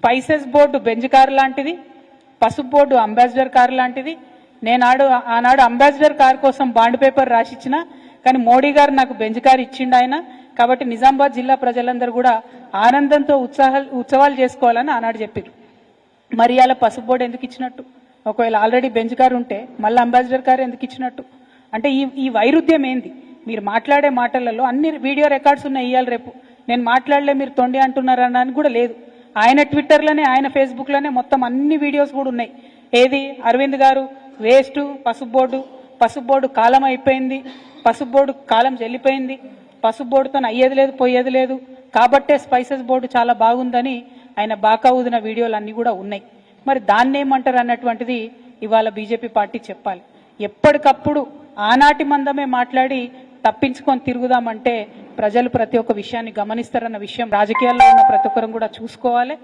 Spices board Benz car లాంటిది, పసుపు board ambassador car లాంటిది. ఆనాడు అంబాసిడర్ కారు కోసం బాండ్ పేపర్ రాసిచ్చిన, కానీ మోడీ గారు నాకు బెంజ్ కారు ఇచ్చిండు ఆయన. కాబట్టి నిజామాబాద్ జిల్లా ప్రజలందరూ కూడా ఆనందంతో ఉత్సవాలు చేసుకోవాలని ఆనాడు చెప్పారు. మరి అలా పసుపు బోర్డు ఎందుకు ఇచ్చినట్టు? ఒకవేళ ఆల్రెడీ బెంజ్ కారు ఉంటే మళ్ళీ అంబాసిడర్ కారు ఎందుకు ఇచ్చినట్టు? అంటే ఈ వైరుధ్యం ఏంది? మీరు మాట్లాడే మాటలలో అన్ని వీడియో రికార్డ్స్ ఉన్నాయి. ఇవాళ రేపు నేను మాట్లాడలే మీరు తొండి అంటున్నారని కూడా లేదు. ఆయన ట్విట్టర్లోనే, ఆయన ఫేస్బుక్లోనే మొత్తం అన్ని వీడియోస్ కూడా ఉన్నాయి. ఏది అరవింద్ గారు వేస్ట్, పసుపు బోర్డు కాలం అయిపోయింది, పసుపు బోర్డు కాలం చెల్లిపోయింది, పసుపు బోర్డుతో అయ్యేది లేదు పోయేది లేదు, కాబట్టే స్పైసెస్ బోర్డు చాలా బాగుందని ఆయన బాకా ఊదిన వీడియోలు అన్నీ కూడా ఉన్నాయి. మరి దాన్ని ఏమంటారు అన్నటువంటిది ఇవాళ బీజేపీ పార్టీ చెప్పాలి. ఎప్పటికప్పుడు ఆనాటి మందమే మాట్లాడి తప్పించుకొని తిరుగుదామంటే ప్రజలు ప్రతి ఒక్క విషయాన్ని గమనిస్తారన్న విషయం రాజకీయాల్లో ఉన్న ప్రతి ఒక్కరం కూడా చూసుకోవాలి.